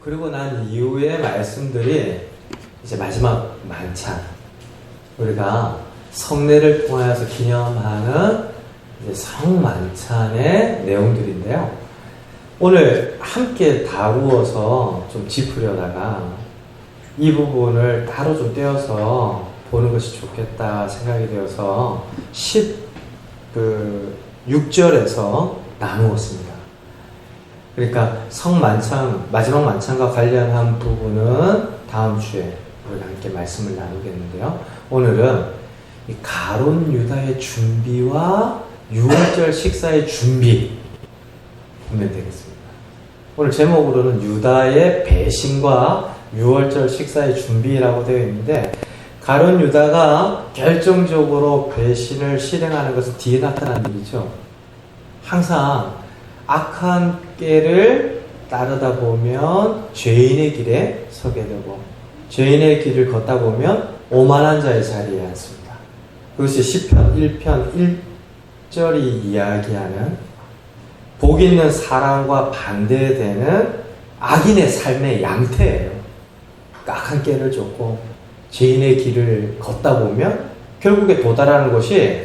그리고 난 이후의 말씀들이 이제 마지막 만찬, 우리가 성례를 통하여서 기념하는 이제 성만찬의 내용들인데요. 오늘 함께 다루어서 좀 짚으려다가 이 부분을 따로 좀 떼어서 보는 것이 좋겠다 생각이 되어서 16절에서 나누었습니다. 그러니까 성만찬, 마지막 만찬과 관련한 부분은 다음 주에 우리가 함께 말씀을 나누겠는데요. 오늘은 이 가룟 유다의 준비와 유월절 식사의 준비 보면 되겠습니다. 오늘 제목으로는 유다의 배신과 유월절 식사의 준비라고 되어 있는데, 가룟 유다가 결정적으로 배신을 실행하는 것은 뒤에 나타난 일이죠. 항상 악한 꾀를 따르다 보면 죄인의 길에 서게 되고, 죄인의 길을 걷다 보면 오만한 자의 자리에 앉습니다. 그것이 시편 1편 1절이 이야기하는 복 있는 사람과 반대되는 악인의 삶의 양태예요. 악한 꾀를 쫓고 죄인의 길을 걷다 보면 결국에 도달하는 것이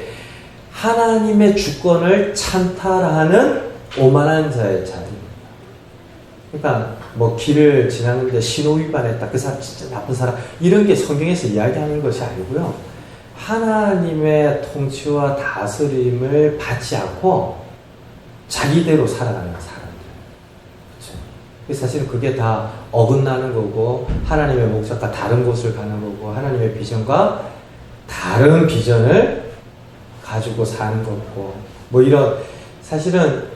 하나님의 주권을 찬탈하는 오만한 자의 자리입니다. 그러니까 뭐 길을 지나는데 신호 위반했다, 그 사람 진짜 나쁜 사람, 이런 게 성경에서 이야기하는 것이 아니고요. 하나님의 통치와 다스림을 받지 않고 자기대로 살아가는 사람들. 그렇죠? 사실은 그게 다 어긋나는 거고, 하나님의 목적과 다른 곳을 가는 거고, 하나님의 비전과 다른 비전을 가지고 사는 거고, 뭐 이런, 사실은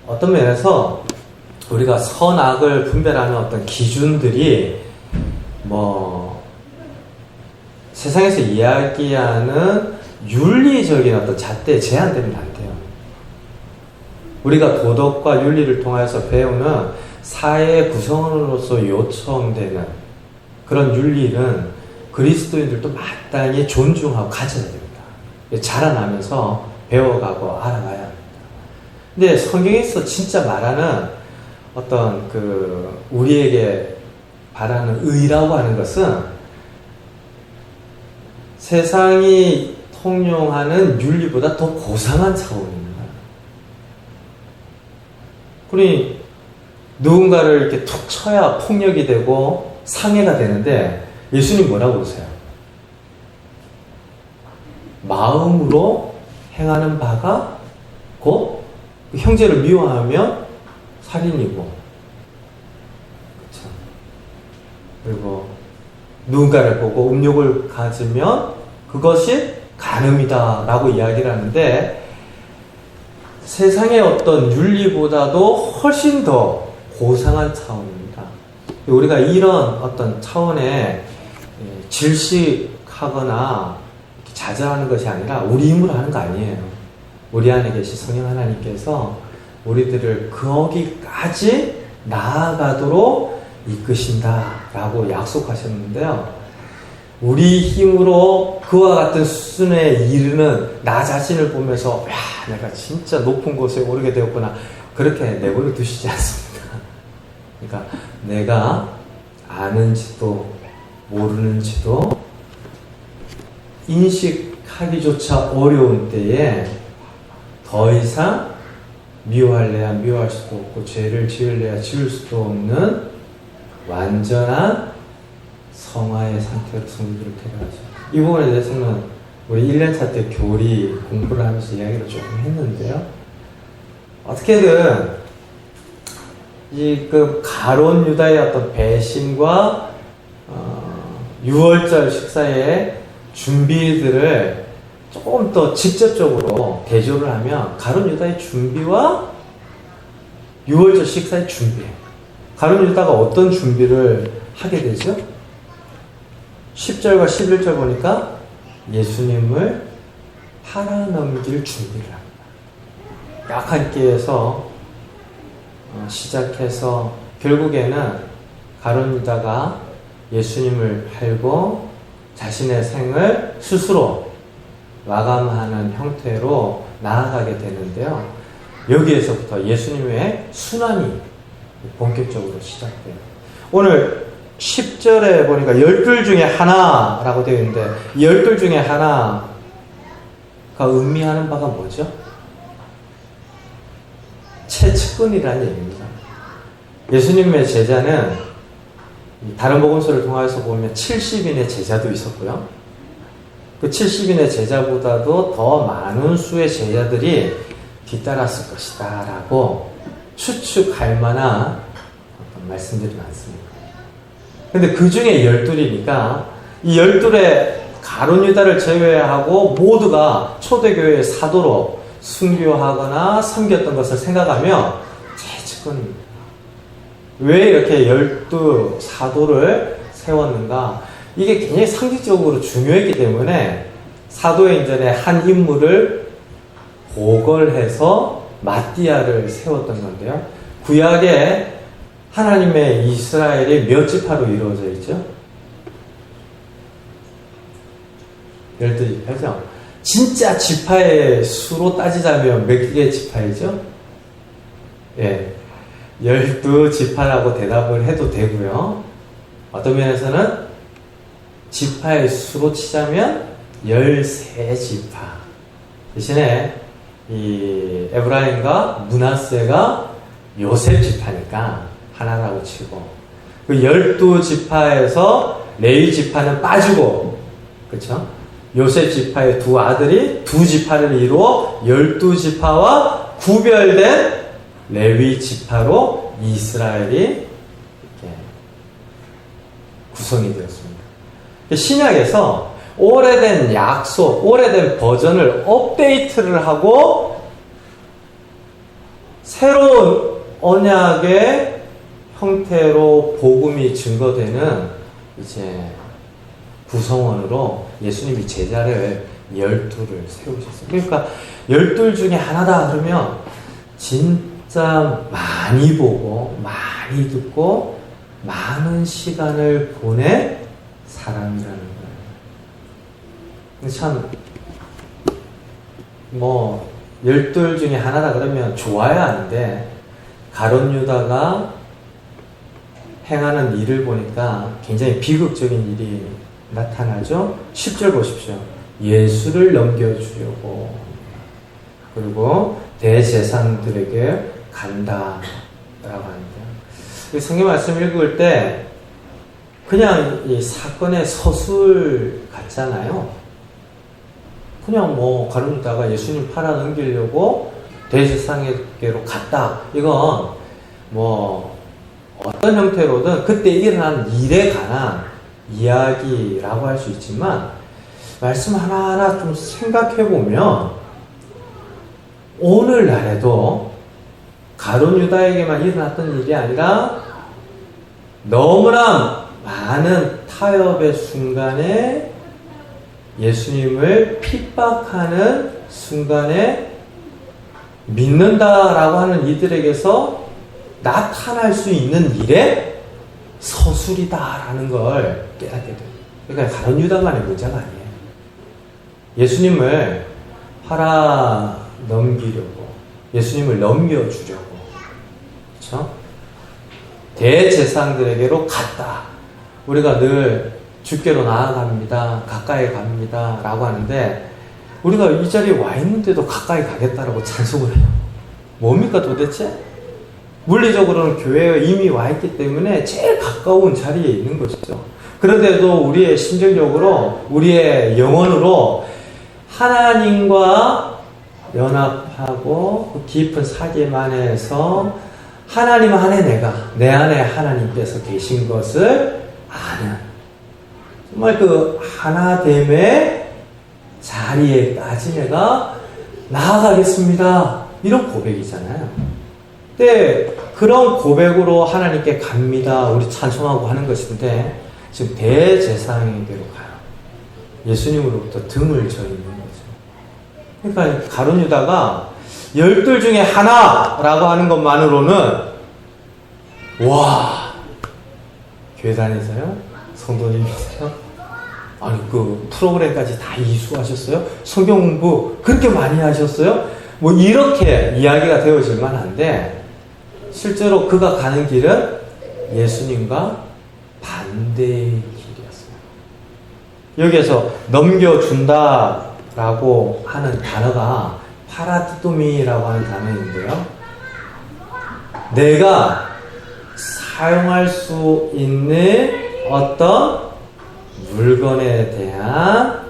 어떤 면에서 우리가 선악을 분별하는 어떤 기준들이 뭐 세상에서 이야기하는 윤리적인 어떤 잣대에 제한되면 안 돼요. 우리가 도덕과 윤리를 통해서 배우는 사회 구성원으로서 요청되는 그런 윤리는 그리스도인들도 마땅히 존중하고 가져야 됩니다. 자라나면서 배워가고 알아가야 합니다. 근데 성경에서 진짜 말하는 어떤 우리에게 바라는 의라고 하는 것은 세상이 통용하는 윤리보다 더 고상한 차원입니다. 그러니 누군가를 이렇게 툭 쳐야 폭력이 되고 상해가 되는데, 예수님 뭐라고 그러세요? 마음으로 행하는 바가 곧 형제를 미워하면 살인이고, 그렇죠? 그리고 누군가를 보고 음욕을 가지면 그것이 간음이다 라고 이야기를 하는데, 세상의 어떤 윤리보다도 훨씬 더 고상한 차원입니다. 우리가 이런 어떤 차원에 질식하거나 자제하는 것이 아니라 우리 힘으로 하는 거 아니에요. 우리 안에 계신 성령 하나님께서 우리들을 거기까지 나아가도록 이끄신다라고 약속하셨는데요. 우리 힘으로 그와 같은 수준에 이르는 나 자신을 보면서 야, 내가 진짜 높은 곳에 오르게 되었구나, 그렇게 내버려 두시지 않습니다. 그러니까 내가 아는지도 모르는지도 인식하기조차 어려운 때에 더 이상 미워할래야 미워할 수도 없고 죄를 지을래야 지을 수도 없는 완전한 성화의 상태로 성도들을 데려가죠. 이 부분에 대해서는 우리 1년차 때 교리 공부를 하면서 이야기를 조금 했는데요. 어떻게든 가룟 유다의 어떤 배신과 유월절 식사의 준비들을 조금 더 직접적으로 대조를 하면, 가룟 유다의 준비와 유월절 식사의 준비, 가룟 유다가 어떤 준비를 하게 되죠? 10절과 11절 보니까 예수님을 팔아넘길 준비를 합니다. 약한 끼에서 시작해서 결국에는 가룟 유다가 예수님을 팔고 자신의 생을 스스로 마감하는 형태로 나아가게 되는데요. 여기에서부터 예수님의 순환이 본격적으로 시작돼요. 오늘 10절에 보니까 12 중에 하나라고 되어 있는데 12 중에 하나가 의미하는 바가 뭐죠? 최측근이라는 얘기입니다. 예수님의 제자는 다른 복음서를 통해서 보면 70인의 제자도 있었고요. 그 70인의 제자보다도 더 많은 수의 제자들이 뒤따랐을 것이다 라고 추측할 만한 어떤 말씀들이 많습니다. 근데 그 중에 12이니까 이 12의 가룟 유다를 제외하고 모두가 초대교회의 사도로 순교하거나 섬겼던 것을 생각하면 최측근입니다. 왜 이렇게 12 사도를 세웠는가? 이게 굉장히 상징적으로 중요했기 때문에 사도행전의 한 인물을 보궐해서 마띠아를 세웠던 건데요. 구약에 하나님의 이스라엘이 몇 지파로 이루어져 있죠? 12지파죠? 진짜 지파의 수로 따지자면 몇 개의 지파이죠? 예. 12지파라고 대답을 해도 되고요. 어떤 면에서는 지파의 수로 치자면 13지파. 대신에 이 에브라임과 므낫세가 요셉 지파니까 하나라고 치고 그 12지파에서 레위 지파는 빠지고 그렇죠? 요셉 지파의 두 아들이 두 지파를 이루어 12지파와 구별된 레위 지파로 이스라엘이 이렇게 구성이 되었습니다. 신약에서 오래된 약속, 오래된 버전을 업데이트를 하고 새로운 언약의 형태로 복음이 증거되는 이제 구성원으로 예수님이 제자를 12를 세우셨어요. 그러니까 12 중에 하나다 그러면 진짜 많이 보고 많이 듣고 많은 시간을 보낸 사람이라는 거예요. 참 뭐 12 중에 하나다 그러면 좋아야 하는데 가룟 유다가 행하는 일을 보니까 굉장히 비극적인 일이 나타나죠. 10절 보십시오. 예수를 넘겨주려고 그리고 대제사장들에게 간다 라고 합니다. 성경 말씀 읽을 때 그냥 이 사건의 서술 같잖아요. 그냥 뭐 가룟 유다가 예수님 팔아 넘기려고 대제사장에게로 갔다. 이건 뭐 어떤 형태로든 그때 일어난 일에 관한 이야기라고 할 수 있지만 말씀 하나하나 좀 생각해 보면 오늘날에도 가룟 유다에게만 일어났던 일이 아니라 너무나 많은 타협의 순간에 예수님을 핍박하는 순간에 믿는다라고 하는 이들에게서 나타날 수 있는 일의 서술이다라는 걸 깨닫게 돼요. 그러니까 가룟 유다만의 문제가 아니에요. 예수님을 팔아 넘기려고, 예수님을 넘겨주려고, 그렇죠? 대제사장들에게로 갔다. 우리가 늘 주께로 나아갑니다. 가까이 갑니다. 라고 하는데 우리가 이 자리에 와 있는데도 가까이 가겠다라고 찬송을 해요. 뭡니까 도대체? 물리적으로는 교회에 이미 와 있기 때문에 제일 가까운 자리에 있는 것이죠. 그런데도 우리의 심정적으로 우리의 영혼으로 하나님과 연합하고 그 깊은 사귐 안에서 하나님 안에 내 안에 하나님께서 계신 것을 아는 정말 그 하나됨의 자리에까지 내가 나아가겠습니다. 이런 고백이잖아요. 근데 그런 고백으로 하나님께 갑니다. 우리 찬송하고 하는 것인데 지금 대제사장에게로 가요. 예수님으로부터 등을 져 있는 거죠. 그러니까 가룟 유다가 12 중에 하나라고 하는 것만으로는 와, 교회 다니세요? 성도님이세요? 아니 그 프로그램까지 다 이수하셨어요? 성경 공부 그렇게 많이 하셨어요? 뭐 이렇게 이야기가 되어질 만한데 실제로 그가 가는 길은 예수님과 반대의 길이었어요. 여기에서 넘겨준다라고 하는 단어가 파라디도미라고 하는 단어인데요. 내가 사용할 수 있는 어떤 물건에 대한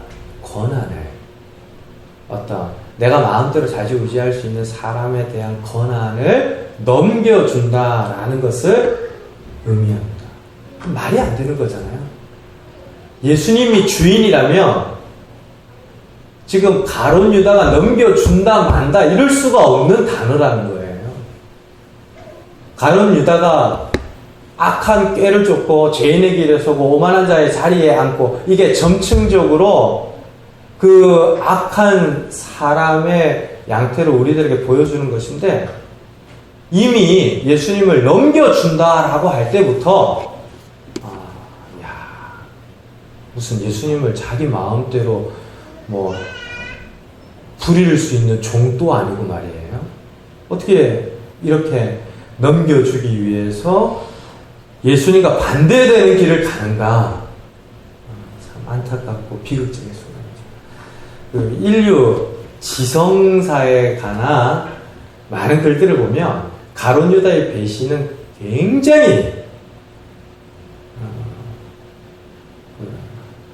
권한을, 어떤 내가 마음대로 좌지우지할 수 있는 사람에 대한 권한을 넘겨준다라는 것을 의미합니다. 말이 안 되는 거잖아요. 예수님이 주인이라면 지금 가룟 유다가 넘겨준다 만다 이럴 수가 없는 단어라는 거예요. 가룟 유다가 악한 꾀를 쫓고 죄인의 길에 서고 오만한 자의 자리에 앉고, 이게 점층적으로 그 악한 사람의 양태를 우리들에게 보여주는 것인데, 이미 예수님을 넘겨준다라고 할 때부터 무슨 예수님을 자기 마음대로 뭐 부릴 수 있는 종도 아니고 말이에요. 어떻게 이렇게 넘겨주기 위해서 예수님과 반대되는 길을 가는가? 참 안타깝고 비극적인 순간이죠. 그 인류 지성사에 관한 많은 글들을 보면 가룟 유다의 배신은 굉장히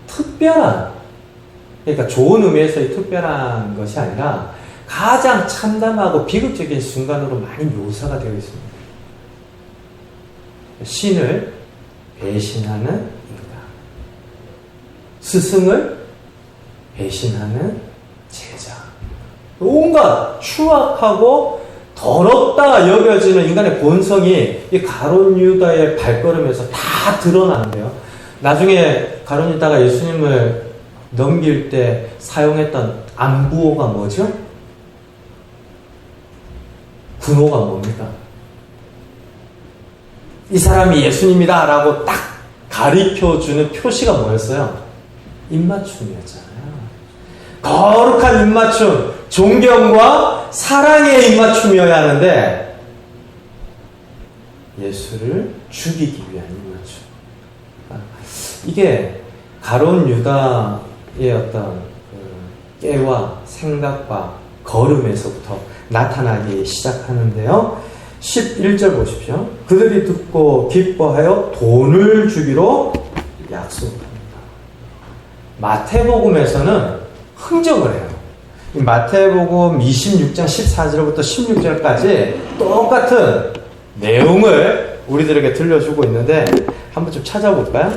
특별한, 그러니까 좋은 의미에서의 특별한 것이 아니라 가장 참담하고 비극적인 순간으로 많이 묘사가 되어 있습니다. 신을 배신하는 인간, 스승을 배신하는 제자, 온갖 추악하고 더럽다 여겨지는 인간의 본성이 이 가룟 유다의 발걸음에서 다 드러나는데요. 나중에 가룟 유다가 예수님을 넘길 때 사용했던 안부호가 뭐죠? 군호가 뭡니까? 이 사람이 예수님이다 라고 딱 가리켜주는 표시가 뭐였어요? 입맞춤이었잖아요. 거룩한 입맞춤, 존경과 사랑의 입맞춤이어야 하는데 예수를 죽이기 위한 입맞춤. 이게 가룟 유다의 어떤 깨와 생각과 걸음에서부터 나타나기 시작하는데요. 11절 보십시오. 그들이 듣고 기뻐하여 돈을 주기로 약속합니다. 마태복음에서는 흥정을 해요. 마태복음 26장 14절부터 16절까지 똑같은 내용을 우리들에게 들려주고 있는데 한번 좀 찾아볼까요?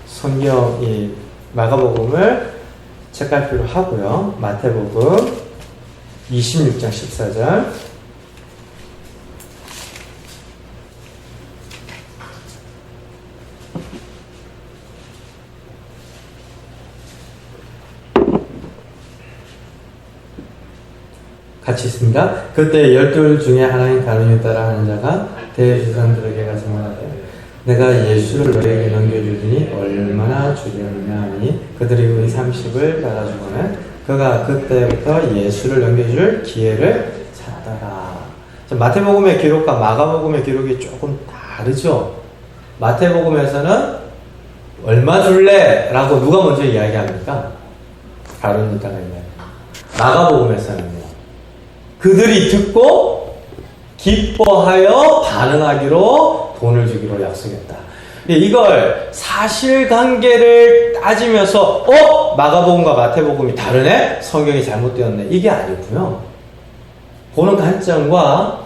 성경 이 마가복음을 책갈피로 하고요. 마태복음 26장 14절. 같이 있습니다. 그때 12 중에 하나인 가룟 유다라 하는 자가 대제사장들에게 가서 말하되 내가 예수를 너에게 넘겨주리니 얼마나 주려느냐 하니 그들이 은 30을 달아주거늘 그가 그때부터 예수를 넘겨줄 기회를 찾더라. 마태복음의 기록과 마가복음의 기록이 조금 다르죠. 마태복음에서는 얼마 줄래? 라고 누가 먼저 이야기합니까? 가룟 유다가 이야기합니다. 마가복음에서는요, 그들이 듣고 기뻐하여 반응하기로 돈을 주기로 약속했다. 이걸 사실관계를 따지면서 마가복음과 마태복음이 다르네? 성경이 잘못되었네? 이게 아니고요. 보는 관점과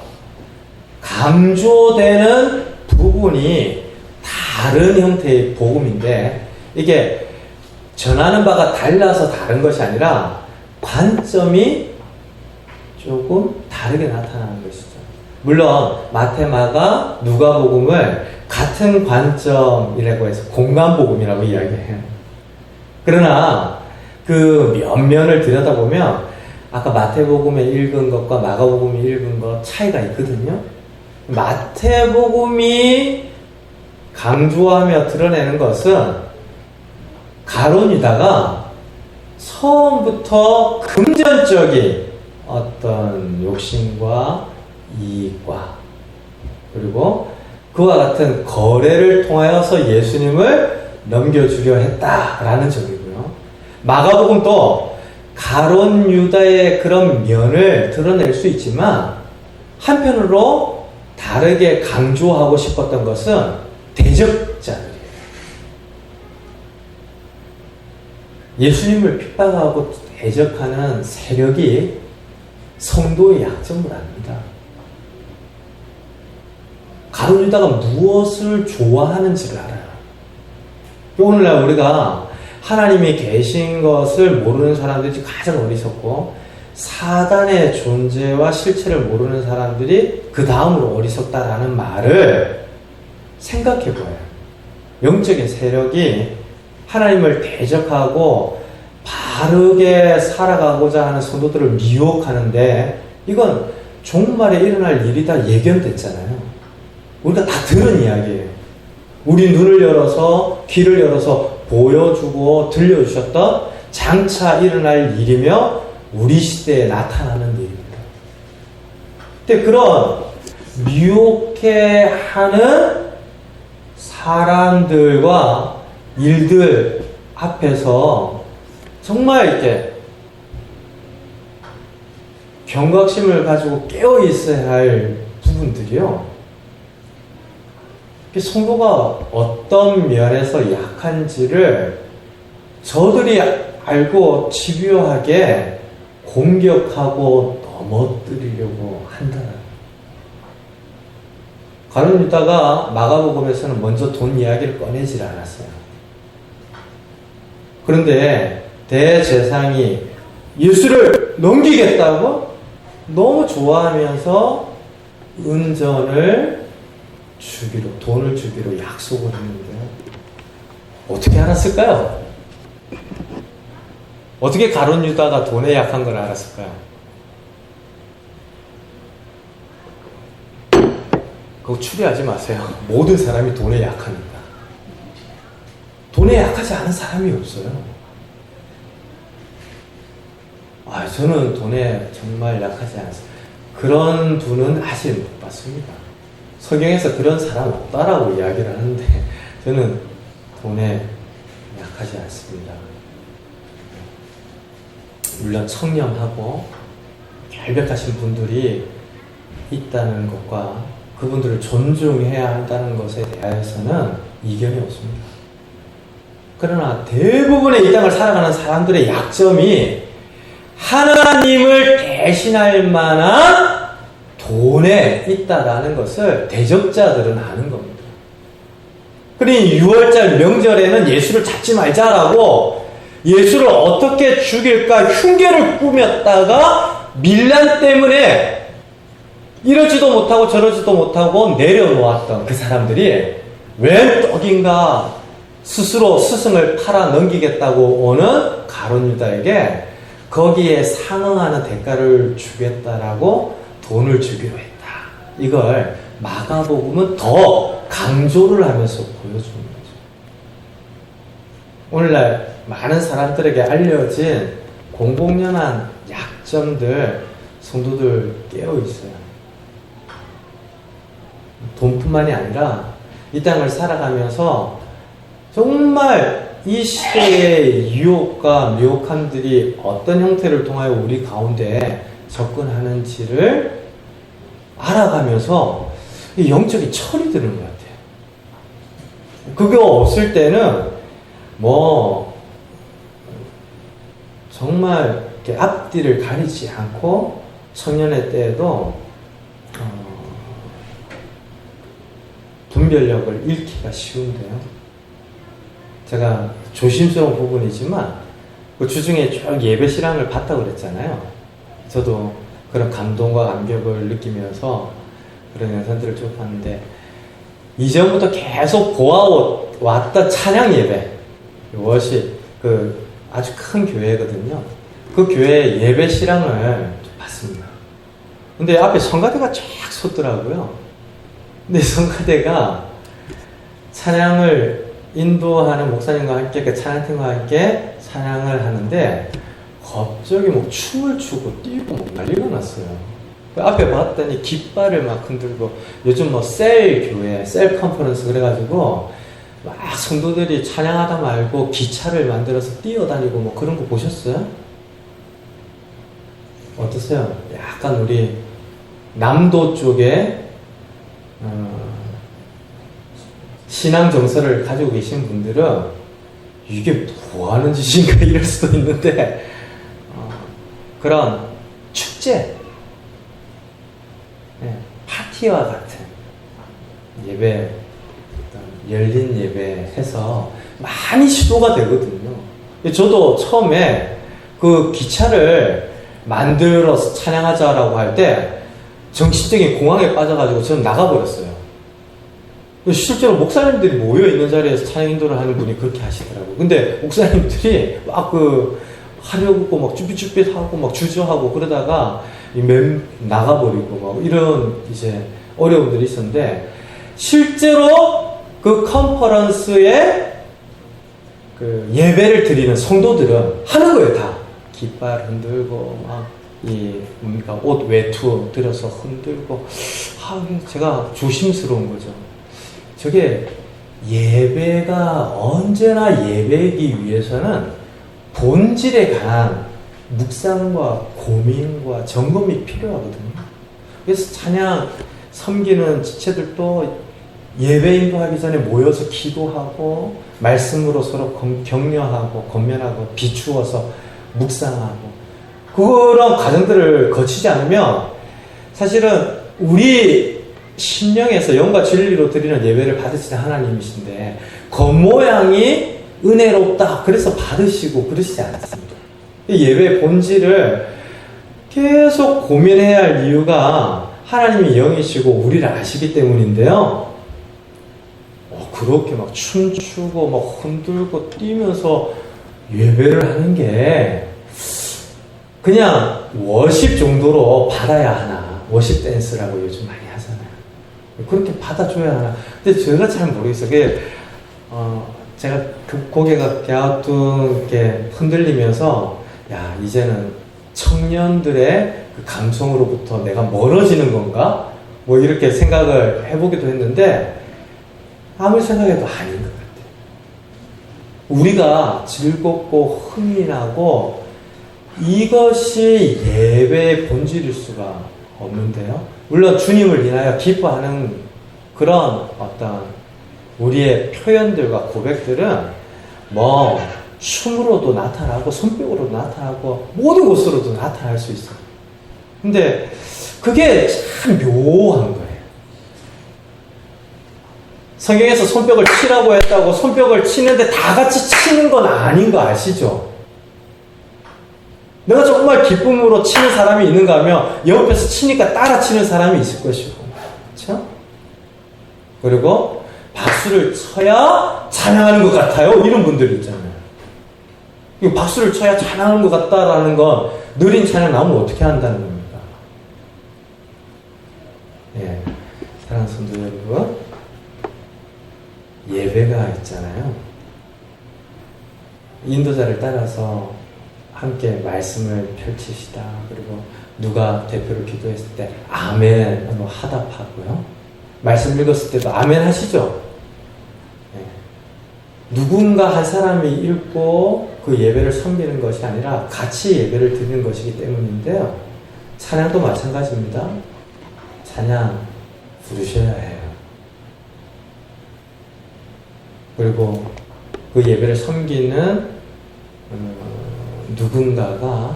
강조되는 부분이 다른 형태의 복음인데 이게 전하는 바가 달라서 다른 것이 아니라 관점이 조금 다르게 나타나는 것이죠. 물론 마태, 마가, 누가복음을 같은 관점이라고 해서 공간복음이라고 이야기해요. 그러나 그 면면을 들여다보면 아까 마태복음에 읽은 것과 마가복음이 읽은 것 차이가 있거든요. 마태복음이 강조하며 드러내는 것은 가룟 유다가 처음부터 금전적인 어떤 욕심과 이익과 그리고 그와 같은 거래를 통하여서 예수님을 넘겨주려 했다라는 점이고요. 마가복음도 가룟 유다의 그런 면을 드러낼 수 있지만 한편으로 다르게 강조하고 싶었던 것은 대적자들이에요. 예수님을 핍박하고 대적하는 세력이 성도의 약점을 압니다. 가룟 유다가 무엇을 좋아하는지를 알아요. 오늘날 우리가 하나님이 계신 것을 모르는 사람들이 가장 어리석고 사단의 존재와 실체를 모르는 사람들이 그 다음으로 어리석다라는 말을 생각해 보아요. 영적인 세력이 하나님을 대적하고 바르게 살아가고자 하는 성도들을 미혹하는데 이건 종말에 일어날 일이다 예견됐잖아요. 우리가 다 들은 이야기예요. 우리 눈을 열어서 귀를 열어서 보여주고 들려주셨던 장차 일어날 일이며 우리 시대에 나타나는 일입니다. 근데 그런 미혹해 하는 사람들과 일들 앞에서 정말 이렇게 경각심을 가지고 깨어 있어야 할 부분들이요. 성도가 어떤 면에서 약한지를 저들이 알고 집요하게 공격하고 넘어뜨리려고 한다. 가룟 유다가 마가복음에서는 먼저 돈 이야기를 꺼내질 않았어요. 그런데 대제사장이 예수를 넘기겠다고 너무 좋아하면서 은전을 주기로, 돈을 주기로 약속을 했는데요. 어떻게 알았을까요? 어떻게 가룟 유다가 돈에 약한 걸 알았을까요? 그거 추리하지 마세요. 모든 사람이 돈에 약하니까. 돈에 약하지 않은 사람이 없어요. 저는 돈에 정말 약하지 않습니다. 그런 분은 아직 못 봤습니다. 성경에서 그런 사람 없다라고 이야기를 하는데 저는 돈에 약하지 않습니다. 물론 청렴하고 결백하신 분들이 있다는 것과 그분들을 존중해야 한다는 것에 대해서는 이견이 없습니다. 그러나 대부분의 이 땅을 살아가는 사람들의 약점이 하나님을 대신할 만한 돈에 있다라는 것을 대적자들은 아는 겁니다. 그러니 6월절 명절에는 예수를 잡지 말자라고 예수를 어떻게 죽일까 흉계를 꾸몄다가 밀란 때문에 이러지도 못하고 저러지도 못하고 내려놓았던 그 사람들이 웬 떡인가 스스로 스승을 팔아 넘기겠다고 오는 가룟 유다에게 거기에 상응하는 대가를 주겠다라고 돈을 주기로 했다. 이걸 마가복음은 더 강조를 하면서 보여주는 거죠. 오늘날 많은 사람들에게 알려진 공공연한 약점들 성도들 깨어 있어요. 돈뿐만이 아니라 이 땅을 살아가면서 정말 이 시대의 유혹과 미혹함들이 어떤 형태를 통하여 우리 가운데 접근하는지를 알아가면서 영적인 철이 드는 것 같아요. 그게 없을 때는 정말 이렇게 앞뒤를 가리지 않고 청년의 때에도 분별력을 잃기가 쉬운데요. 제가 조심스러운 부분이지만 그 주중에 쭉 예배 실황을 봤다고 그랬잖아요. 저도 그런 감동과 감격을 느끼면서 그런 영상들을 쭉 봤는데 이전부터 계속 보아왔던 찬양 예배 워십 아주 큰 교회거든요. 그 교회 예배 실황을 봤습니다. 근데 앞에 성가대가 쫙 섰더라고요. 근데 성가대가 찬양을 인도하는 목사님과 함께 그 찬양팀과 함께 찬양을 하는데 갑자기 춤을 추고 뛰고 난리가 났어요. 그 앞에 봤더니 깃발을 막 흔들고, 요즘 뭐 셀 교회, 셀 컨퍼런스 그래가지고 막 성도들이 찬양하다 말고 기차를 만들어서 뛰어다니고 뭐 그런 거 보셨어요? 어떠세요? 약간 우리 남도 쪽에 신앙 정서를 가지고 계신 분들은 이게 뭐 하는 짓인가 이럴 수도 있는데, 그런 축제, 파티와 같은 예배, 열린 예배 해서 많이 시도가 되거든요. 저도 처음에 그 기차를 만들어서 찬양하자라고 할 때 정신적인 공황에 빠져가지고 저는 나가버렸어요. 실제로 목사님들이 모여있는 자리에서 찬양 인도를 하는 분이 그렇게 하시더라고요. 근데 목사님들이 막 하려고 막 쭈삣쭈삣하고 막 주저하고 그러다가 나가버리고 막 이런 이제 어려움들이 있었는데, 실제로 그 컨퍼런스에 그 예배를 드리는 성도들은 하는 거예요. 다 깃발 흔들고 막 옷 외투 들여서 흔들고. 제가 조심스러운 거죠. 저게 예배가 언제나 예배이기 위해서는 본질에 관한 묵상과 고민과 점검이 필요하거든요. 그래서 찬양 섬기는 지체들도 예배 인도하기 전에 모여서 기도하고 말씀으로 서로 격려하고 권면하고 비추어서 묵상하고, 그런 과정들을 거치지 않으면 사실은 우리 심령에서 영과 진리로 드리는 예배를 받으시는 하나님이신데 겉모양이 은혜롭다 그래서 받으시고 그러시지 않습니다. 예배의 본질을 계속 고민해야 할 이유가 하나님이 영이시고 우리를 아시기 때문인데요. 그렇게 막 춤추고 막 흔들고 뛰면서 예배를 하는 게 그냥 워십 정도로 받아야 하나, 워십 댄스라고 요즘 많이 하잖아요. 그렇게 받아줘야 하나. 근데 제가 잘 모르겠어요. 제가 그 고개가 갸우뚱 이렇게 흔들리면서, 야, 이제는 청년들의 그 감성으로부터 내가 멀어지는 건가? 뭐 이렇게 생각을 해보기도 했는데, 아무리 생각해도 아닌 것 같아요. 우리가 즐겁고 흥이 나고 이것이 예배의 본질일 수가 없는데요. 물론 주님을 인하여 기뻐하는 그런 어떤 우리의 표현들과 고백들은 뭐 춤으로도 나타나고 손뼉으로도 나타나고 모든 것으로도 나타날 수 있어요. 근데 그게 참 묘한 거예요. 성경에서 손뼉을 치라고 했다고 손뼉을 치는데 다 같이 치는 건 아닌 거 아시죠? 내가 정말 기쁨으로 치는 사람이 있는가 하면 옆에서 치니까 따라 치는 사람이 있을 것이고, 그렇죠? 그리고 박수를 쳐야 찬양하는 것 같아요. 이런 분들 있잖아요. 박수를 쳐야 찬양하는 것 같다라는 건 느린 찬양 나오면 어떻게 한다는 겁니까? 예, 사랑하는 성도 여러분, 예배가 있잖아요. 인도자를 따라서 함께 말씀을 펼치시다. 그리고 누가 대표로 기도했을 때 아멘 하답하고요. 말씀 읽었을 때도 아멘 하시죠. 네. 누군가 한 사람이 읽고 그 예배를 섬기는 것이 아니라 같이 예배를 드리는 것이기 때문인데요. 찬양도 마찬가지입니다. 찬양 부르셔야 해요. 그리고 그 예배를 섬기는 누군가가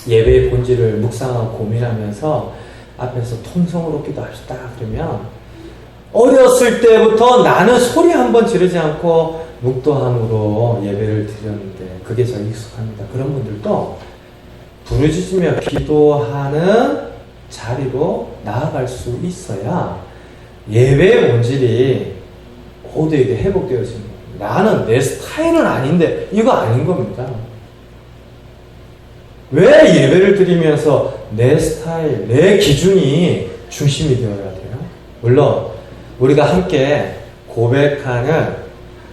예배의 본질을 묵상하고 고민하면서 앞에서 통성으로 기도합시다 그러면, 어렸을 때부터 나는 소리 한번 지르지 않고 묵도함으로 예배를 드렸는데 그게 저 익숙합니다. 그런 분들도 부르짖으며 기도하는 자리로 나아갈 수 있어야 예배의 본질이 모두에게 회복되어집니다. 나는 내 스타일은 아닌데 이거 아닌 겁니다. 왜 예배를 드리면서 내 스타일, 내 기준이 중심이 되어야 돼요? 물론 우리가 함께 고백하는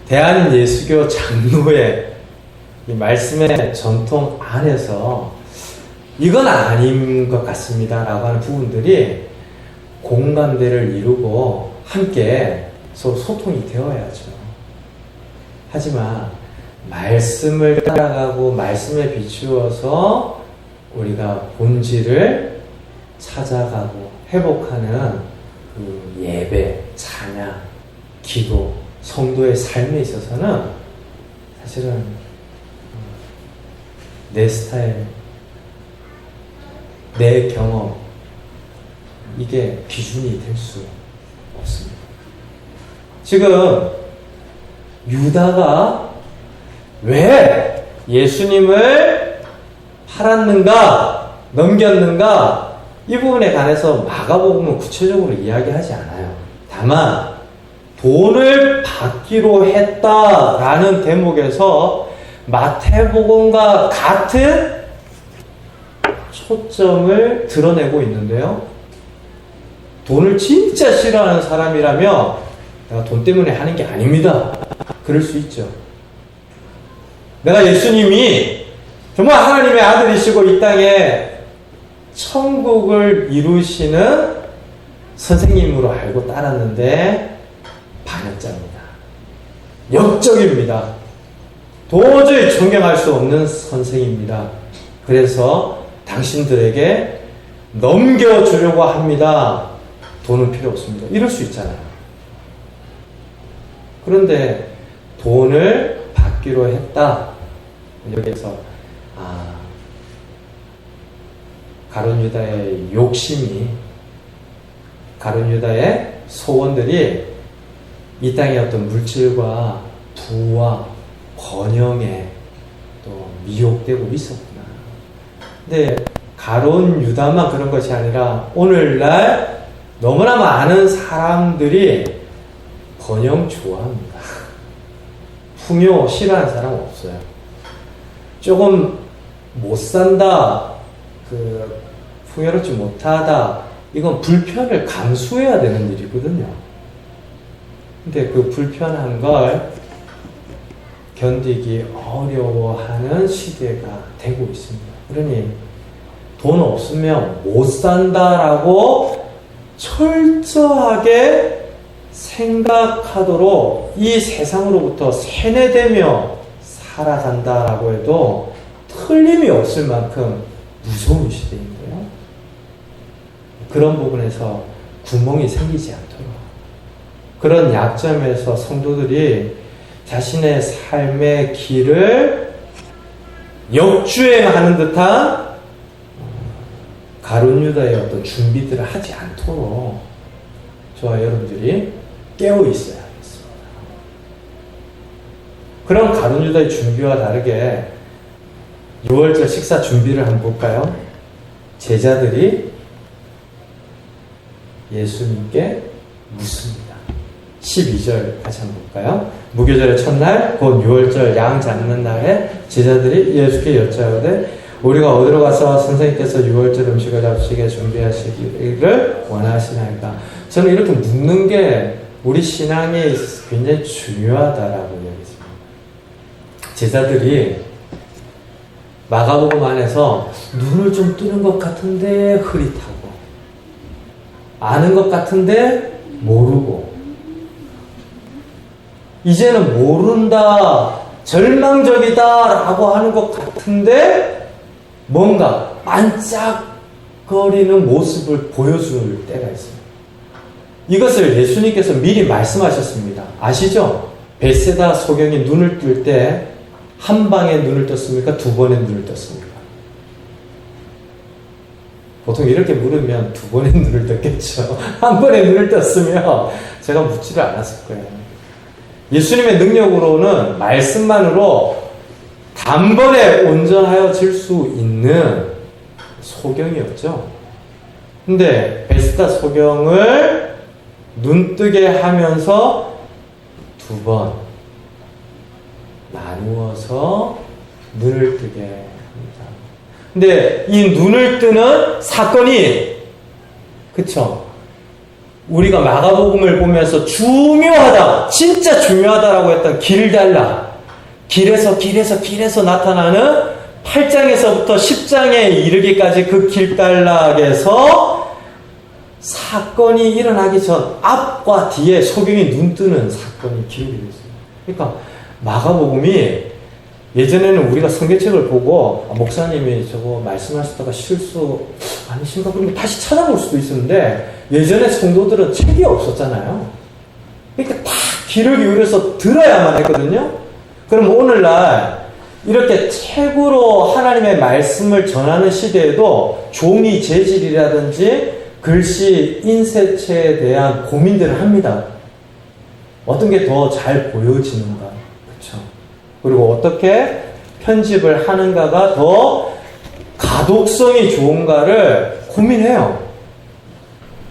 대한예수교 장로의 이 말씀의 전통 안에서 이건 아닌 것 같습니다 라고 하는 부분들이 공감대를 이루고 함께 서로 소통이 되어야죠. 하지만 말씀을 따라가고 말씀에 비추어서 우리가 본질을 찾아가고 회복하는 그 예배, 찬양, 기도, 성도의 삶에 있어서는 사실은 내 스타일, 내 경험, 이게 기준이 될 수 없습니다. 지금 유다가 왜 예수님을 팔았는가, 넘겼는가, 이 부분에 관해서 마가복음은 구체적으로 이야기하지 않아요. 다만 돈을 받기로 했다라는 대목에서 마태복음과 같은 초점을 드러내고 있는데요. 돈을 진짜 싫어하는 사람이라면 내가 돈 때문에 하는 게 아닙니다. 그럴 수 있죠. 내가 예수님이 정말 하나님의 아들이시고 이 땅에 천국을 이루시는 선생님으로 알고 따랐는데 반역자입니다. 역적입니다. 도저히 존경할 수 없는 선생입니다. 그래서 당신들에게 넘겨주려고 합니다. 돈은 필요 없습니다. 이럴 수 있잖아요. 그런데 돈을 받기로 했다. 여기에서 가룟 유다의 욕심이, 가룟 유다의 소원들이 이 땅의 어떤 물질과 부와 번영에 또 미혹되고 있었구나. 근데 가룟 유다만 그런 것이 아니라 오늘날 너무나 많은 사람들이 번영 좋아합니다. 풍요 싫어하는 사람 없어요. 조금 못 산다, 풍요롭지 못하다, 이건 불편을 감수해야 되는 일이거든요. 근데 그 불편한 걸 견디기 어려워하는 시대가 되고 있습니다. 그러니 돈 없으면 못 산다라고 철저하게 생각하도록 이 세상으로부터 세뇌되며 살아간다라고 해도 틀림이 없을 만큼 무서운 시대인데요. 그런 부분에서 구멍이 생기지 않도록, 그런 약점에서 성도들이 자신의 삶의 길을 역주행하는 듯한 가룟 유다의 어떤 준비들을 하지 않도록 저와 여러분들이 깨어 있어야 하겠습니다. 그런 가룟 유다의 준비와 다르게 6월절 식사 준비를 한번 볼까요? 제자들이 예수님께 묻습니다. 12절 같이 한번 볼까요? 무교절의 첫날 곧 6월절 양 잡는 날에 제자들이 예수께 여짜오되 우리가 어디로 가서 선생님께서 6월절 음식을 잡수시게 준비하시기를 원하시나이까? 저는 이렇게 묻는 게 우리 신앙에 있어서 굉장히 중요하다라고 이야기했습니다. 제자들이 마가복음 안에서 눈을 좀 뜨는 것 같은데 흐릿하고, 아는 것 같은데 모르고, 이제는 모른다, 절망적이다 라고 하는 것 같은데 뭔가 반짝거리는 모습을 보여줄 때가 있습니다. 이것을 예수님께서 미리 말씀하셨습니다. 아시죠? 벳세다 소경이 눈을 뜰 때 한 방에 눈을 떴습니까? 두 번에 눈을 떴습니까? 보통 이렇게 물으면 두 번에 눈을 떴겠죠. 한 번에 눈을 떴으면 제가 묻지를 않았을 거예요. 예수님의 능력으로는 말씀만으로 단번에 온전하여질 수 있는 소경이었죠. 근데 벳세다 소경을 눈뜨게 하면서 두 번 나누어서 눈을 뜨게 합니다. 근데 이 눈을 뜨는 사건이, 그쵸? 우리가 마가복음을 보면서 중요하다, 진짜 중요하다라고 했던 길 달라, 길에서 나타나는 8장에서부터 10장에 이르기까지 그 길단락에서 사건이 일어나기 전 앞과 뒤에 소경이 눈 뜨는 사건이 기록이 되어 있어요. 그러니까 마가복음이 예전에는 우리가 성경책을 보고 목사님이 저거 말씀하셨다가 실수 아니신가 그러면 다시 찾아볼 수도 있었는데 예전에 성도들은 책이 없었잖아요. 그러니까 다 귀를 기울여서 들어야만 했거든요. 그럼 오늘날 이렇게 책으로 하나님의 말씀을 전하는 시대에도 종이 재질이라든지 글씨 인쇄체에 대한 고민들을 합니다. 어떤 게 더 잘 보여지는가, 그렇죠? 그리고 어떻게 편집을 하는가가 더 가독성이 좋은가를 고민해요.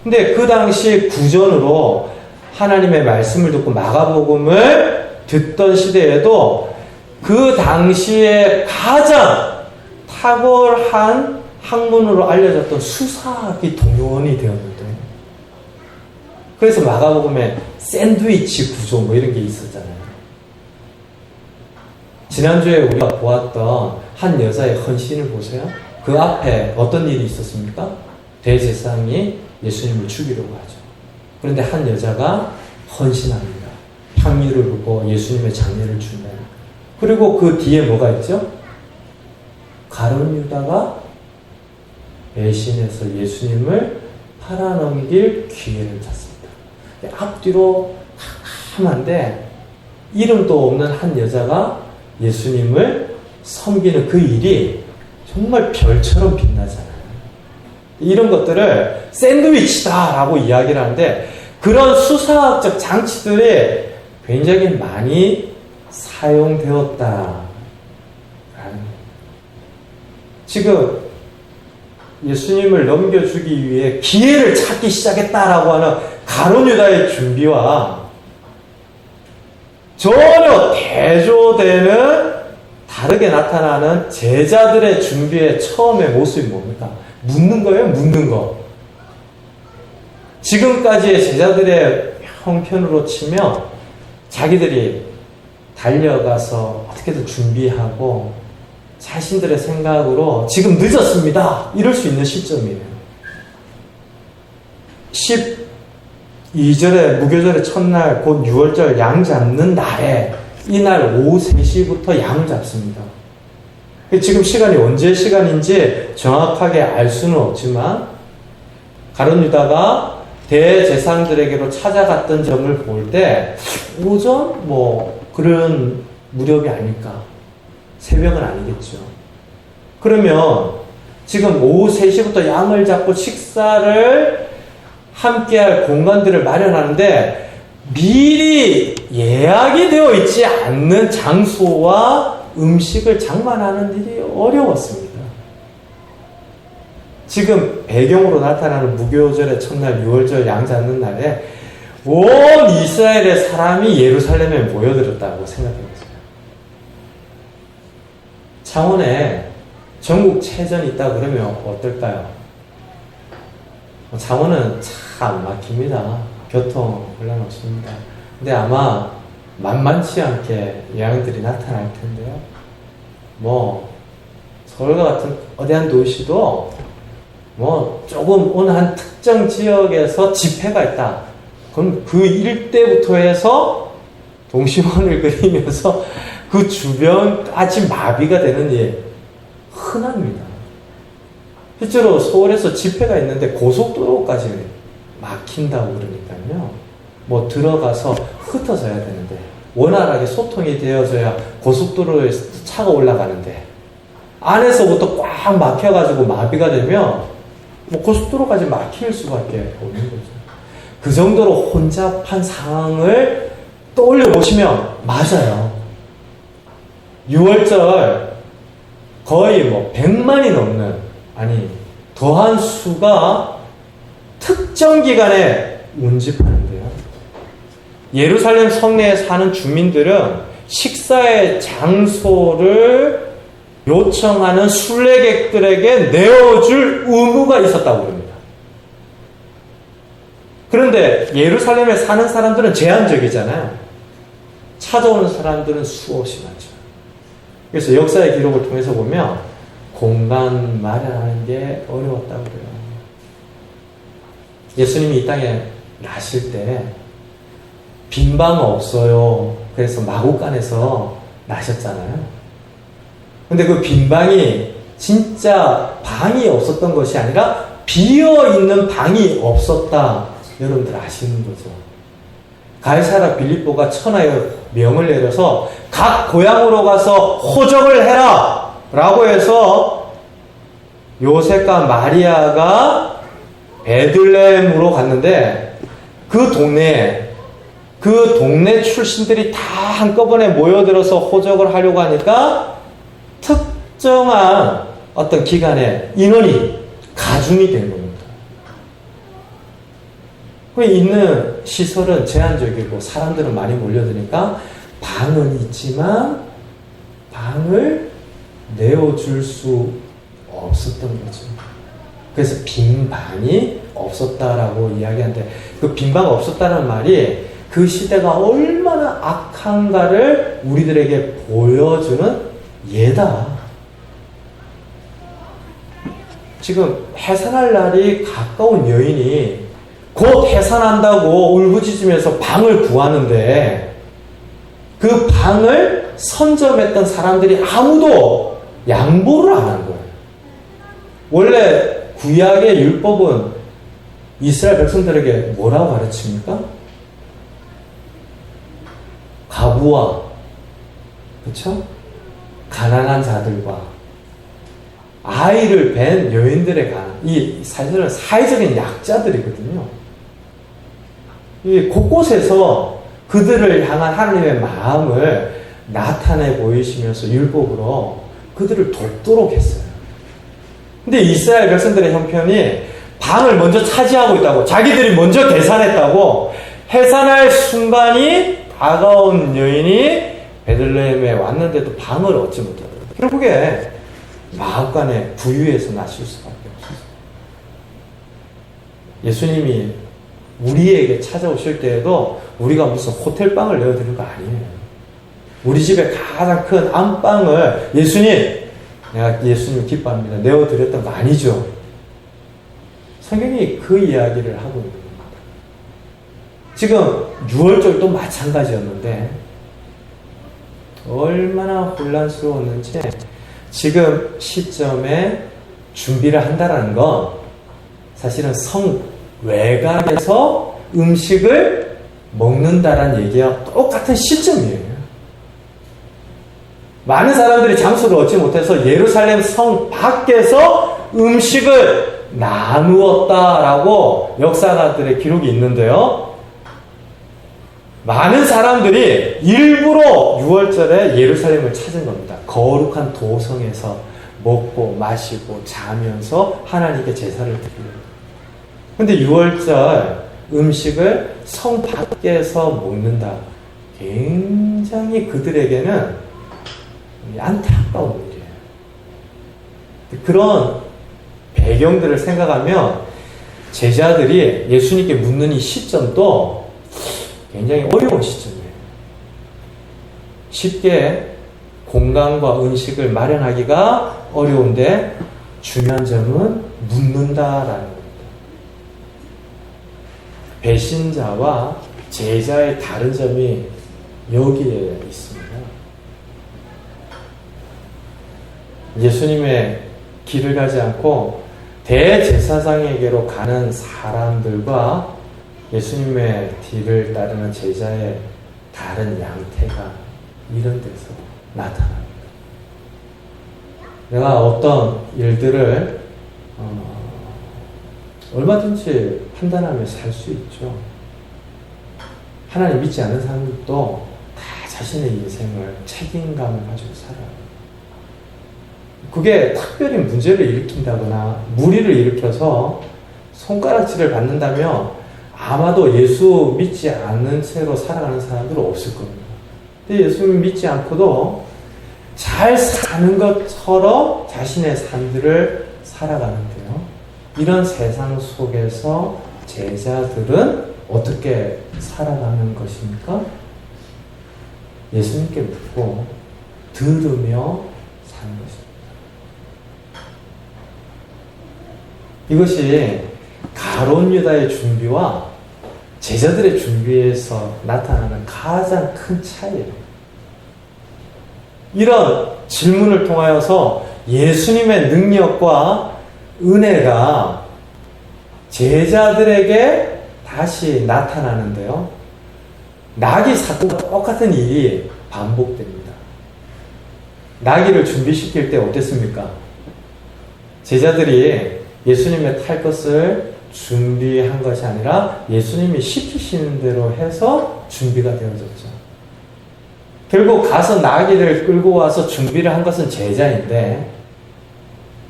근데 그 당시 구전으로 하나님의 말씀을 듣고 마가복음을 듣던 시대에도 그 당시에 가장 탁월한 학문으로 알려졌던 수사학이 동원이 되었는데, 그래서 마가복음에 샌드위치 구조 뭐 이런 게 있었잖아요. 지난주에 우리가 보았던 한 여자의 헌신을 보세요. 그 앞에 어떤 일이 있었습니까? 대제사장이 예수님을 죽이려고 하죠. 그런데 한 여자가 헌신합니다. 향유를 붓고 예수님의 장례를 준다. 그리고 그 뒤에 뭐가 있죠? 가룟 유다가 배신해서 예수님을 팔아넘길 기회를 찾습니다. 앞뒤로 캄캄한데 이름도 없는 한 여자가 예수님을 섬기는 그 일이 정말 별처럼 빛나잖아요. 이런 것들을 샌드위치다라고 이야기를 하는데 그런 수사학적 장치들이 굉장히 많이 사용되었다. 지금 예수님을 넘겨주기 위해 기회를 찾기 시작했다라고 하는 가룟 유다의 준비와 전혀 대조되는 다르게 나타나는 제자들의 준비의 처음의 모습이 뭡니까? 묻는 거예요, 묻는 거. 지금까지의 제자들의 형편으로 치면 자기들이 달려가서 어떻게든 준비하고 자신들의 생각으로 지금 늦었습니다. 이럴 수 있는 시점이에요. 12절에 무교절의 첫날 곧 6월절 양 잡는 날에 이날 오후 3시부터 양을 잡습니다. 지금 시간이 언제 시간인지 정확하게 알 수는 없지만 가룟 유다가 대제사장들에게로 찾아갔던 점을 볼 때 오전 뭐 그런 무렵이 아닐까. 새벽은 아니겠죠. 그러면 지금 오후 3시부터 양을 잡고 식사를 함께할 공간들을 마련하는데 미리 예약이 되어 있지 않는 장소와 음식을 장만하는 일이 어려웠습니다. 지금 배경으로 나타나는 무교절의 첫날 6월절 양 잡는 날에 온 이스라엘의 사람이 예루살렘에 모여들었다고 생각해보세요. 창원에 전국 체전이 있다 그러면 어떨까요? 창원은 참 막힙니다. 교통 혼란 없습니다. 근데 아마 만만치 않게 예양들이 나타날 텐데요. 뭐 서울과 같은 거대한 도시도 뭐 조금 어느 한 특정 지역에서 집회가 있다. 그럼 그 일대부터 해서 동심원을 그리면서 그 주변까지 마비가 되는 일 흔합니다. 실제로 서울에서 집회가 있는데 고속도로까지 막힌다고 그러니까요. 뭐 들어가서 흩어져야 되는데 원활하게 소통이 되어져야 고속도로에 차가 올라가는데 안에서부터 꽉 막혀가지고 마비가 되면 뭐 고속도로까지 막힐 수밖에 없는 거죠. 그 정도로 혼잡한 상황을 떠올려 보시면 맞아요. 6월절 거의 뭐 100만이 넘는, 아니 더한 수가 특정 기간에 운집하는데요. 예루살렘 성내에 사는 주민들은 식사의 장소를 요청하는 순례객들에게 내어줄 의무가 있었다고 합니다. 그런데 예루살렘에 사는 사람들은 제한적이잖아요. 찾아오는 사람들은 수없이 많죠. 그래서 역사의 기록을 통해서 보면 공간 마련하는 게 어려웠다고 그래요. 예수님이 이 땅에 나실 때 빈방 없어요. 그래서 마구간에서 나셨잖아요. 근데 그 빈방이 진짜 방이 없었던 것이 아니라 비어있는 방이 없었다. 여러분들 아시는 거죠. 가이사라 빌립보가 천하의 명을 내려서 각 고향으로 가서 호적을 해라 라고 해서 요셉과 마리아가 베들레헴으로 갔는데 그 동네 출신들이 다 한꺼번에 모여들어서 호적을 하려고 하니까 특정한 어떤 기간에 인원이 가중이 된 겁니다. 그 있는 시설은 제한적이고 사람들은 많이 몰려드니까 방은 있지만 방을 내어줄 수 없었던 거죠. 그래서 빈 방이 없었다라고 이야기하는데 그 빈 방 없었다는 말이 그 시대가 얼마나 악한가를 우리들에게 보여주는 예다. 지금 해산할 날이 가까운 여인이 곧 해산한다고 울부짖으면서 방을 구하는데 그 방을 선점했던 사람들이 아무도 양보를 안 한 거예요. 원래 구약의 율법은 이스라엘 백성들에게 뭐라고 가르칩니까? 과부와 그렇죠? 가난한 자들과 아이를 뵌 여인들에 관한 이 사실은 사회적인 약자들이거든요. 이 곳곳에서 그들을 향한 하나님의 마음을 나타내 보이시면서 율법으로 그들을 돕도록 했어요. 근데 이스라엘 백성들의 형편이 방을 먼저 차지하고 있다고, 자기들이 먼저 계산했다고, 해산할 순간이 다가온 여인이 베들레헴에 왔는데도 방을 얻지 못하더라고요. 결국에 마음간에 부유해서 나실 수밖에 없었어요. 예수님이 우리에게 찾아오실 때에도 우리가 무슨 호텔방을 내어드리는 거 아니에요. 우리 집에 가장 큰 안방을 내가 예수님 기뻐합니다. 내어드렸던 거 아니죠. 성경이 그 이야기를 하고 있는 겁니다. 지금 6월절도 마찬가지였는데 얼마나 혼란스러웠는지 지금 시점에 준비를 한다는 건 사실은 성 외곽에서 음식을 먹는다라는 얘기와 똑같은 시점이에요. 많은 사람들이 장소를 얻지 못해서 예루살렘 성 밖에서 음식을 나누었다라고 역사가들의 기록이 있는데요. 많은 사람들이 일부러 6월절에 예루살렘을 찾은 겁니다. 거룩한 도성에서 먹고 마시고 자면서 하나님께 제사를 드리는. 근데 6월절 음식을 성 밖에서 먹는다. 굉장히 그들에게는 안타까운 일이에요. 그런 배경들을 생각하면 제자들이 예수님께 묻는 이 시점도 굉장히 어려운 시점이에요. 쉽게 공간과 음식을 마련하기가 어려운데 중요한 점은 묻는다라는 겁니다. 배신자와 제자의 다른 점이 여기에 있습니다. 예수님의 길을 가지 않고 대제사장에게로 가는 사람들과 예수님의 뒤를 따르는 제자의 다른 양태가 이런 데서 나타납니다. 내가 어떤 일들을 얼마든지 판단하면서 살 수 있죠. 하나님 믿지 않는 사람들도 다 자신의 인생을 책임감을 가지고 살아요. 그게 특별히 문제를 일으킨다거나 무리를 일으켜서 손가락질을 받는다면 아마도 예수 믿지 않는 채로 살아가는 사람들은 없을 겁니다. 근데 예수님 믿지 않고도 잘 사는 것처럼 자신의 삶들을 살아가는데요. 이런 세상 속에서 제자들은 어떻게 살아가는 것입니까? 예수님께 묻고 들으며 사는 것입니다. 이것이 가룟 유다의 준비와 제자들의 준비에서 나타나는 가장 큰 차이예요. 이런 질문을 통하여서 예수님의 능력과 은혜가 제자들에게 다시 나타나는데요. 나귀 사건과 똑같은 일이 반복됩니다. 나귀를 준비시킬 때 어땠습니까? 제자들이 예수님의 탈 것을 준비한 것이 아니라 예수님이 시키시는 대로 해서 준비가 되어졌죠. 결국 가서 나귀를 끌고 와서 준비를 한 것은 제자인데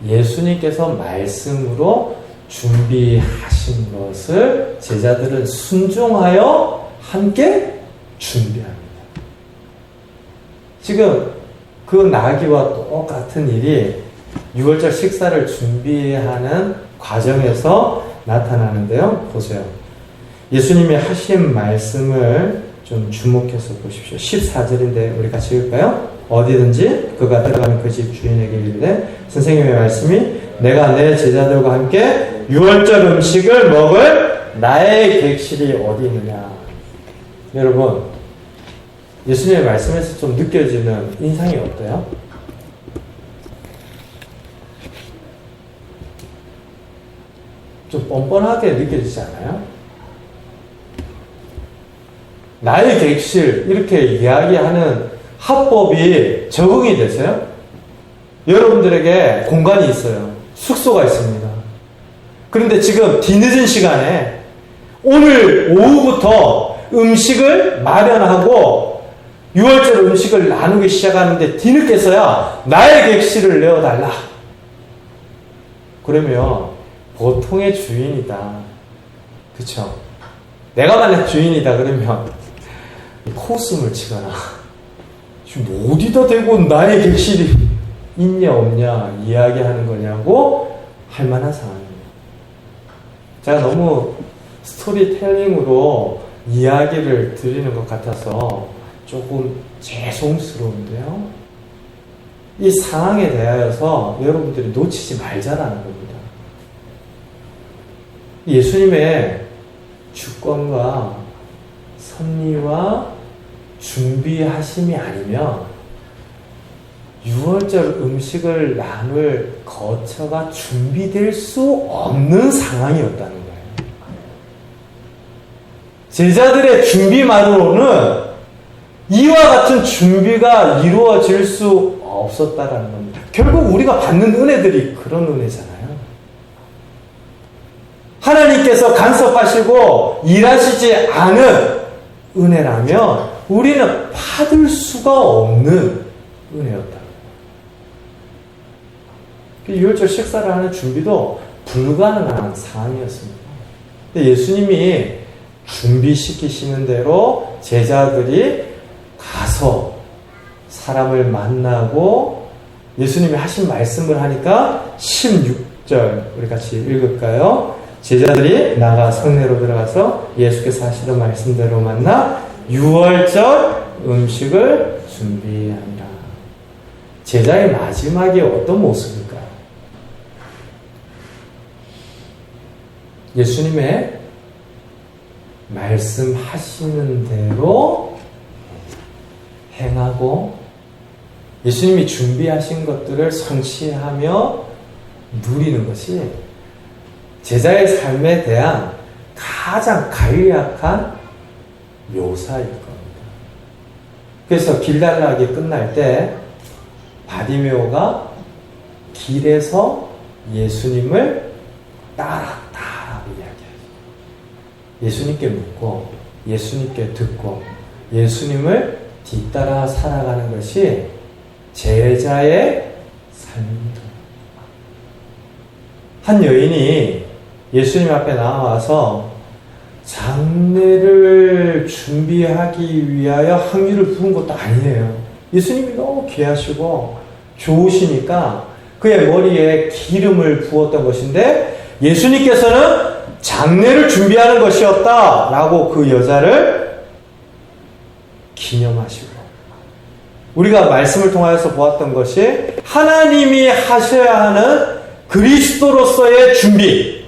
예수님께서 말씀으로 준비하신 것을 제자들은 순종하여 함께 준비합니다. 지금 그 나귀와 똑같은 일이 6월절 식사를 준비하는 과정에서 나타나는데요. 보세요. 예수님이 하신 말씀을 좀 주목해서 보십시오. 14절인데 우리 같이 읽을까요? 어디든지 그가 들어가면 그 집 주인에게 이르되 선생님의 말씀이 내가 내 제자들과 함께 6월절 음식을 먹을 나의 객실이 어디 있느냐. 여러분, 예수님의 말씀에서 좀 느껴지는 인상이 어때요? 좀 뻔뻔하게 느껴지지 않아요? 나의 객실 이렇게 이야기하는 합법이 적응이 되세요? 여러분들에게 공간이 있어요. 숙소가 있습니다. 그런데 지금 뒤늦은 시간에 오늘 오후부터 음식을 마련하고 6월절 음식을 나누기 시작하는데 뒤늦게서야 나의 객실을 내어달라. 그러면 보통의 주인이다. 그쵸? 내가 만약 주인이다 그러면 코웃음을 치거나 지금 어디다 대고 나의 객실이 있냐 없냐 이야기하는 거냐고 할 만한 상황입니다. 제가 너무 스토리텔링으로 이야기를 드리는 것 같아서 조금 죄송스러운데요. 이 상황에 대하여서 여러분들이 놓치지 말자라는 겁니다. 예수님의 주권과 섭리와 준비하심이 아니면 6월절 음식을 나눌 거처가 준비될 수 없는 상황이었다는 거예요. 제자들의 준비만으로는 이와 같은 준비가 이루어질 수 없었다라는 겁니다. 결국 우리가 받는 은혜들이 그런 은혜잖아요. 하나님께서 간섭하시고 일하시지 않은 은혜라면 우리는 받을 수가 없는 은혜였다. 6월절 식사를 하는 준비도 불가능한 상황이었습니다. 근데 예수님이 준비시키시는 대로 제자들이 가서 사람을 만나고 예수님이 하신 말씀을 하니까 16절 우리 같이 읽을까요? 제자들이 나가 성내로 들어가서 예수께서 하시던 말씀대로 만나 6월절 음식을 준비합니다. 제자의 마지막이 어떤 모습일까요? 예수님의 말씀하시는 대로 행하고 예수님이 준비하신 것들을 성취하며 누리는 것이 제자의 삶에 대한 가장 간략한 묘사일 겁니다. 그래서 길달락이 끝날 때 바디메오가 길에서 예수님을 따랐다라고 이야기하죠. 예수님께 묻고 예수님께 듣고 예수님을 뒤따라 살아가는 것이 제자의 삶입니다. 한 여인이 예수님 앞에 나와서 장례를 준비하기 위하여 항유를 부은 것도 아니에요. 예수님이 너무 귀하시고 좋으시니까 그의 머리에 기름을 부었던 것인데 예수님께서는 장례를 준비하는 것이었다라고 그 여자를 기념하시고 우리가 말씀을 통하여서 보았던 것이 하나님이 하셔야 하는 그리스도로서의 준비.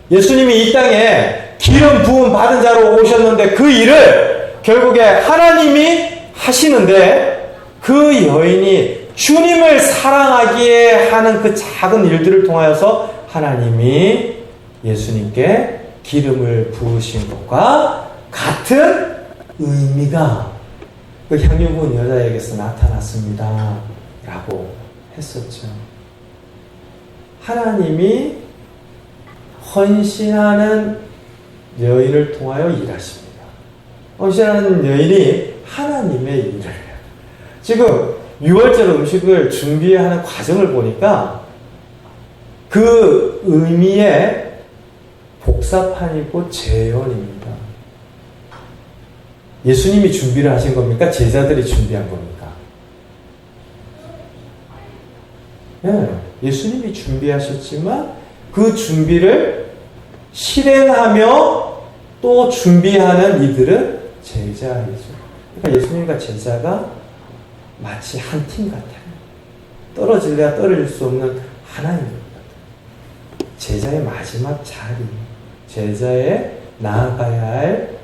예수님이 이 땅에 기름 부음 받은 자로 오셨는데 그 일을 결국에 하나님이 하시는데 그 여인이 주님을 사랑하기에 하는 그 작은 일들을 통하여서 하나님이 예수님께 기름을 부으신 것과 같은 의미가 그 향유 부은 여자에게서 나타났습니다. 라고 했었죠. 하나님이 헌신하는 여인을 통하여 일하십니다. 헌신하는 여인이 하나님의 일을 해요. 지금 6월절 음식을 준비하는 과정을 보니까 그 의미의 복사판이고 재현입니다. 예수님이 준비를 하신 겁니까? 제자들이 준비한 겁니까? 네, 예수님이 준비하셨지만 그 준비를 실행하며 또 준비하는 이들은 제자이죠. 그러니까 예수님과 제자가 마치 한 팀 같아요. 떨어질래야 떨어질 수 없는 하나인 것 같아요. 제자의 마지막 자리, 제자의 나아가야 할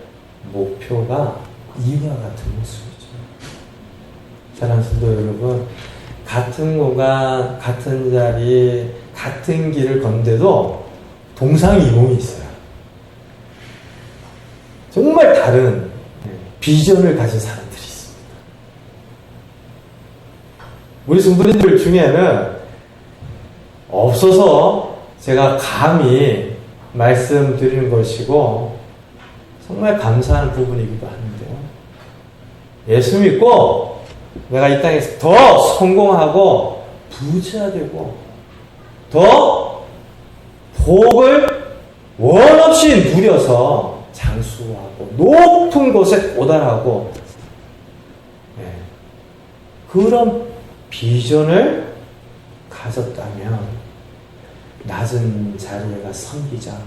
목표가 이와 같은 모습이죠. 사랑하는 성도 여러분, 같은 공간, 같은 자리, 같은 길을 걷는데도 동상이몽이 있어요. 정말 다른 비전을 가진 사람들이 있습니다. 우리 성도님들 중에는 없어서 제가 감히 말씀드리는 것이고 정말 감사하는 부분이기도 하는데요. 예수 믿고 내가 이 땅에서 더 성공하고 부자 되고 더 복을 원 없이 누려서 장수하고 높은 곳에 도달하고 그런 비전을 가졌다면 낮은 자리에 가 섬기자.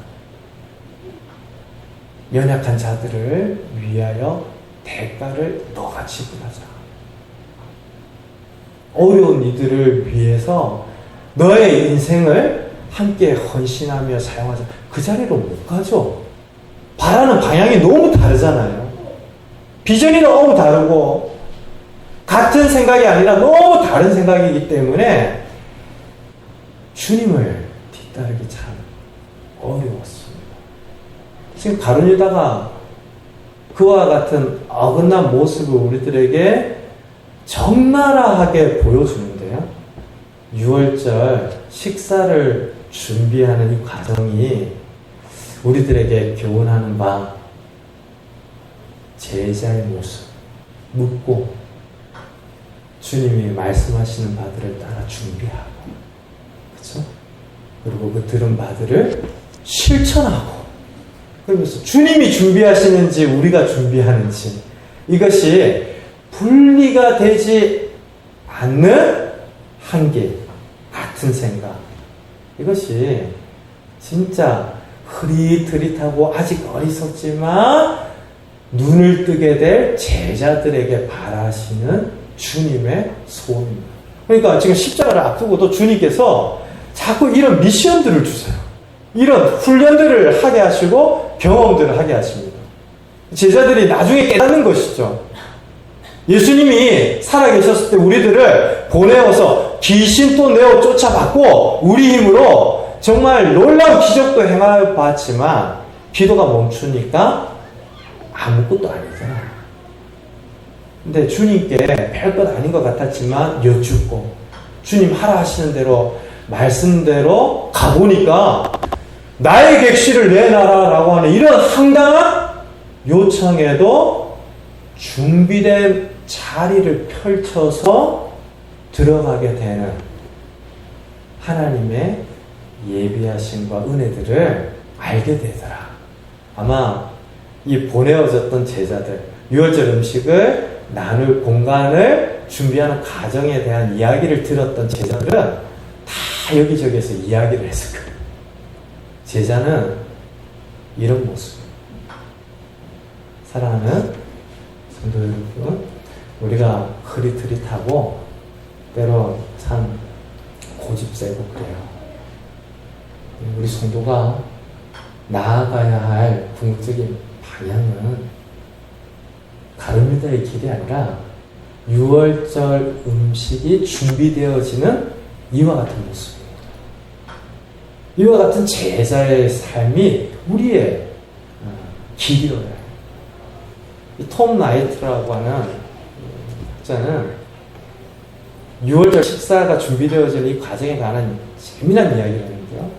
연약한 자들을 위하여 대가를 너가 지불하자. 어려운 이들을 위해서 너의 인생을 함께 헌신하며 사용하자. 그 자리로 못 가죠. 바라는 방향이 너무 다르잖아요. 비전이 너무 다르고 같은 생각이 아니라 너무 다른 생각이기 때문에 주님을 뒤따르기 참 어려웠습니다. 지금 가룟 유다가 그와 같은 어긋난 모습을 우리들에게 적나라하게 보여주는데요. 6월절 식사를 준비하는 이 과정이 우리들에게 교훈하는 바 제자의 모습, 묻고 주님이 말씀하시는 바들을 따라 준비하고, 그렇죠? 그리고 그 들은 바들을 실천하고, 그러면서 주님이 준비하시는지 우리가 준비하는지 이것이 분리가 되지 않는 한계, 같은 생각, 이것이 진짜 흐릿흐릿하고 아직 어리석지만 눈을 뜨게 될 제자들에게 바라시는 주님의 소원입니다. 그러니까 지금 십자가를 앞두고도 주님께서 자꾸 이런 미션들을 주세요. 이런 훈련들을 하게 하시고 경험들을 하게 하십니다. 제자들이 나중에 깨닫는 것이죠. 예수님이 살아계셨을 때 우리들을 보내어서 귀신도 내어 쫓아봤고 우리 힘으로 정말 놀라운 기적도 행하여 봤지만 기도가 멈추니까 아무것도 아니잖아요. 근데 주님께 별것 아닌 것 같았지만 여쭙고 주님 하라 하시는 대로 말씀대로 가보니까 나의 객실을 내놔라라고 하는 이런 황당한 요청에도 준비된 자리를 펼쳐서 들어가게 되는 하나님의 예비하심과 은혜들을 알게 되더라. 아마 이 보내어졌던 제자들, 6월절 음식을 나눌 공간을 준비하는 과정에 대한 이야기를 들었던 제자들은 다 여기저기에서 이야기를 했을 거예요. 제자는 이런 모습입니다. 사랑하는 성도 여러분, 우리가 흐릿흐릿하고 때로 참 고집세고 그래요. 우리 성도가 나아가야 할 궁극적인 방향은 가룟유다의 길이 아니라 6월절 음식이 준비되어지는 이와 같은 모습입니다. 이와 같은 제자의 삶이 우리의 길이어야 해요. 이 톰 나이트라고 하는 학자는 6월절 식사가 준비되어지는 이 과정에 관한 재미난 이야기를 하는데요.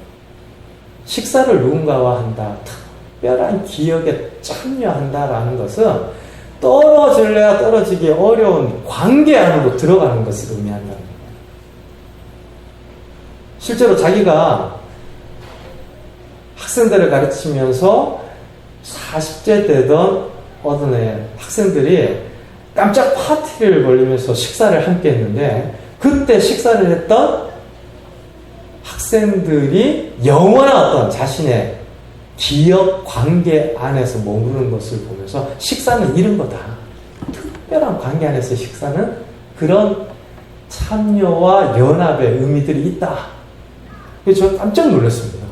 식사를 누군가와 한다, 특별한 기억에 참여한다라는 것은 떨어질래야 떨어지기 어려운 관계 안으로 들어가는 것을 의미한다는 거예요. 실제로 자기가 학생들을 가르치면서 40째 되던 어떤 학생들이 깜짝 파티를 벌리면서 식사를 함께 했는데 그때 식사를 했던 학생들이 영원한 어떤 자신의 기억 관계 안에서 머무르는 것을 보면서 식사는 이런 거다. 특별한 관계 안에서 식사는 그런 참여와 연합의 의미들이 있다. 그래서 제가 깜짝 놀랐습니다.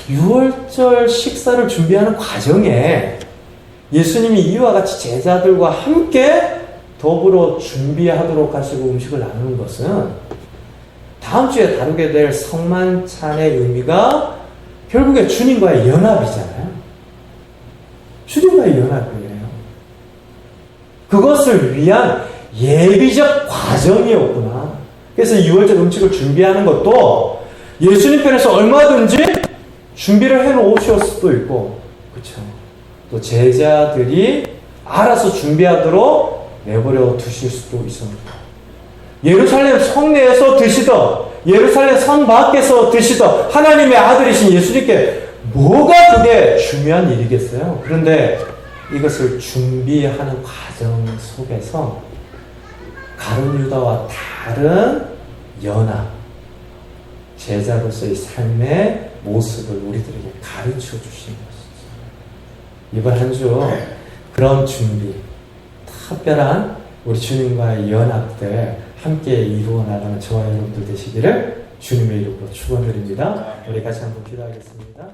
6월절 식사를 준비하는 과정에 예수님이 이와 같이 제자들과 함께 더불어 준비하도록 하시고 음식을 나누는 것은 다음 주에 다루게 될 성만찬의 의미가 결국에 주님과의 연합이잖아요. 주님과의 연합이에요. 그것을 위한 예비적 과정이었구나. 그래서 6월절 음식을 준비하는 것도 예수님 편에서 얼마든지 준비를 해놓으실 수도 있고, 그렇죠. 또 제자들이 알아서 준비하도록 내버려 두실 수도 있습니다. 예루살렘 성내에서 드시던, 예루살렘 성 밖에서 드시던 하나님의 아들이신 예수님께 뭐가 그게 중요한 일이겠어요? 그런데 이것을 준비하는 과정 속에서 가룟유다와 다른 연합, 제자로서의 삶의 모습을 우리들에게 가르쳐 주신 것이죠. 이번 한 주 그런 준비, 특별한 우리 주님과의 연합들 함께 이루어 나가는 저와 여러분들 되시기를 주님의 이름으로 축원드립니다. 우리 같이 한번 기도하겠습니다.